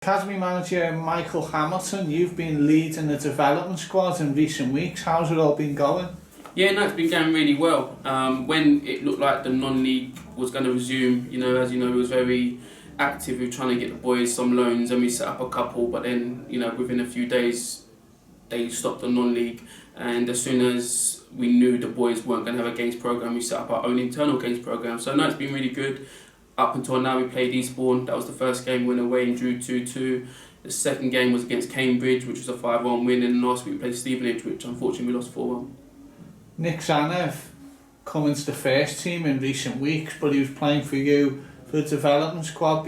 Academy manager Michael Hamilton, you've been leading the development squad in recent weeks. How's it all been going? Yeah, no, it's been going really well. When it looked like the non-league was going to resume, as you know, it was very active with trying to get the boys some loans, and we set up a couple, but then, within a few days, they stopped the non-league, and as soon as we knew the boys weren't going to have a games programme, we set up our own internal games programme. So no, it's been really good. Up until now, we played Eastbourne. That was the first game, went away and drew 2-2. The second game was against Cambridge, which was a 5-1 win, and last week we played Stevenage, which unfortunately we lost 4-1. Nick Zanev come into the first team in recent weeks, but he was playing for you for the development squad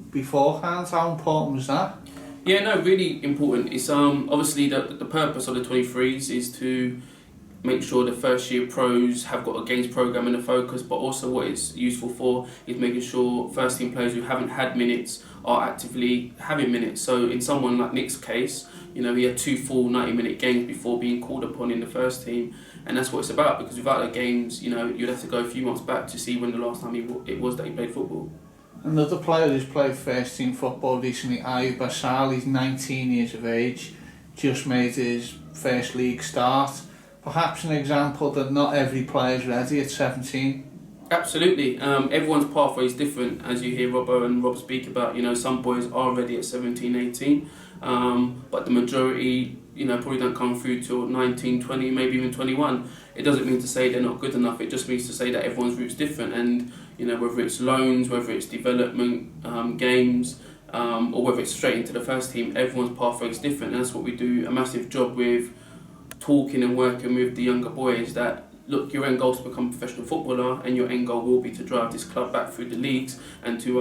beforehand. How important was that? Yeah, no, really important. It's obviously the purpose of the 23s is to make sure the first year pros have got a games programme in the focus, but also what it's useful for is making sure first team players who haven't had minutes are actively having minutes. So in someone like Nick's case, he had 2 full 90-minute games before being called upon in the first team, and that's what it's about, because without the games, you'd have to go a few months back to see when the last time it was that he played football. Another player who's played first team football recently, Ayub Assal, he's 19 years of age, just made his first league start. Perhaps an example that not every player is ready at 17. Absolutely. Everyone's pathway is different, as you hear Robbo and Rob speak about. Some boys are ready at 17, 18, but the majority, probably don't come through till 19, 20, maybe even 21. It doesn't mean to say they're not good enough. It just means to say that everyone's route's different, and whether it's loans, whether it's development games, or whether it's straight into the first team, everyone's pathway is different, and that's what we do a massive job with, talking and working with the younger boys that, look, your end goal is to become a professional footballer, and your end goal will be to drive this club back through the leagues and to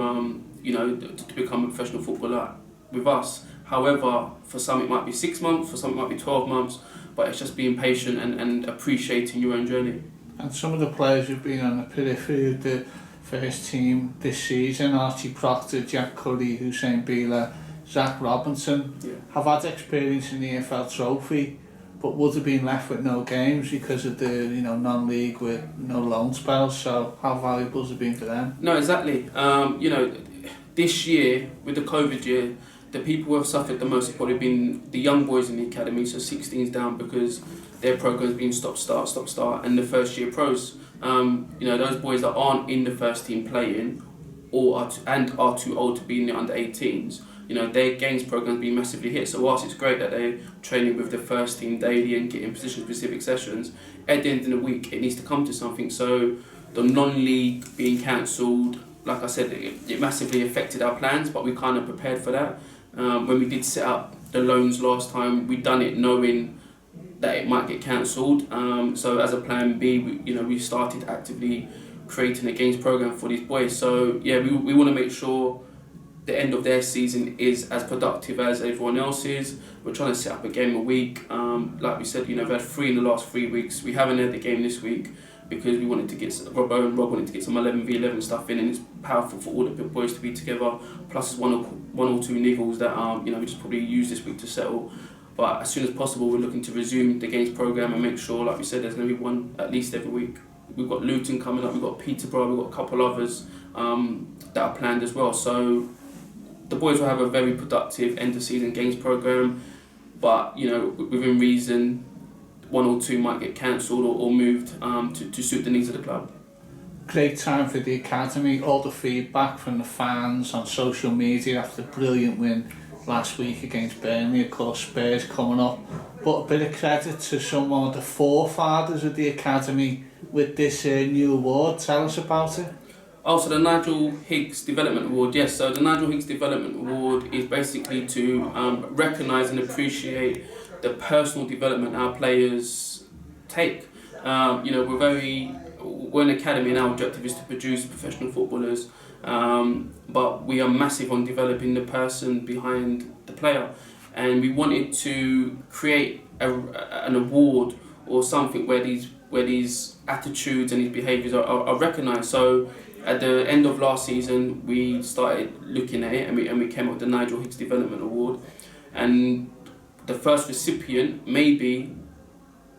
to become a professional footballer with us. However, for some it might be 6 months, for some it might be 12 months, but it's just being patient and appreciating your own journey. And some of the players who've been on the periphery of the first team this season, Archie Proctor, Jack Curry, Hussein Bila, Zach Robinson, have had experience in the EFL Trophy, but would have been left with no games because of the non-league with no loan spells. So how valuable has it been for them? No, exactly. This year, with the COVID year, the people who have suffered the most have probably been the young boys in the academy, so 16s down, because their program's been stop-start, and the first year pros. Those boys that aren't in the first team playing or are too old to be in the under 18s, their games program's been massively hit. So whilst it's great that they're training with the first team daily and getting position-specific sessions, at the end of the week it needs to come to something. So the non-league being cancelled, like I said, it massively affected our plans, but we kind of prepared for that. When we did set up the loans last time, we'd done it knowing that it might get cancelled. So as a plan B, we started actively creating a games programme for these boys. So yeah, we want to make sure the end of their season is as productive as everyone else's. We're trying to set up a game a week. Like we said, we've had 3 in the last 3 weeks. We haven't had the game this week because we wanted to get Rob wanted to get some 11v11 stuff in, and it's powerful for all the big boys to be together. Plus, there's one or two niggles that we just probably use this week to settle. But as soon as possible, we're looking to resume the games programme and make sure, like we said, there's going to be one at least every week. We've got Luton coming up, we've got Peterborough, we've got a couple others that are planned as well. So the boys will have a very productive end of season games programme, but within reason, 1 or 2 might get cancelled or moved to suit the needs of the club. Great time for the academy. All the feedback from the fans on social media after the brilliant win last week against Burnley. Of course, Spurs coming up, but a bit of credit to some of the forefathers of the academy with this new award. Tell us about it. Also, the Nigel Higgs Development Award. Yes, so the Nigel Higgs Development Award is basically to recognise and appreciate the personal development our players take. We're an academy, and our objective is to produce professional footballers, but we are massive on developing the person behind the player, and we wanted to create an award or something where these attitudes and these behaviours are recognised. So at the end of last season, we started looking at it, and we came up with the Nigel Higgs Development Award, and the first recipient may be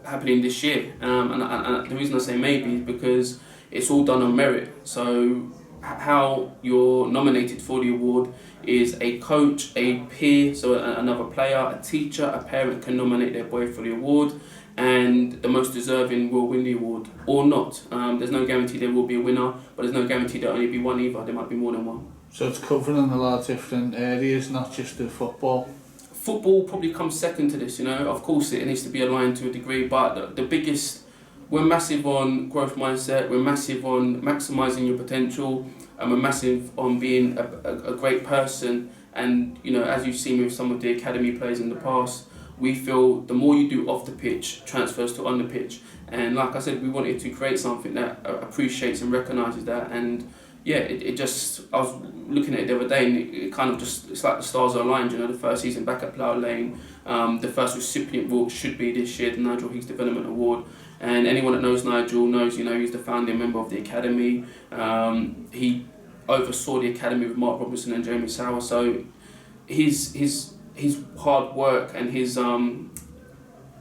happening this year. And the reason I say maybe is because it's all done on merit. So how you're nominated for the award is a coach, a peer, so another player, a teacher, a parent can nominate their boy for the award, and the most deserving will win the award or not. There's no guarantee there will be a winner, but there's no guarantee there'll only be one either. There might be more than one. So it's covering a lot of different areas, not just the football. Football probably comes second to this, you know. Of course, it needs to be aligned to a degree, but the biggest, we're massive on growth mindset, we're massive on maximising your potential, and we're massive on being a great person. And, you know, as you've seen with some of the academy players in the past, we feel the more you do off the pitch transfers to on the pitch. And like I said, we wanted to create something that appreciates and recognises that. And yeah, it just, I was looking at it the other day, and it kind of just, it's like the stars are aligned, you know, the first season back at Plough Lane, the first recipient vote should be this year, the Nigel Higgs Development Award. And anyone that knows Nigel knows, you know, he's the founding member of the academy. He oversaw the academy with Mark Robinson and Jeremy Sauer, so his hard work and his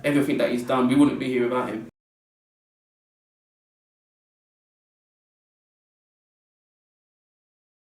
everything that he's done, we wouldn't be here without him.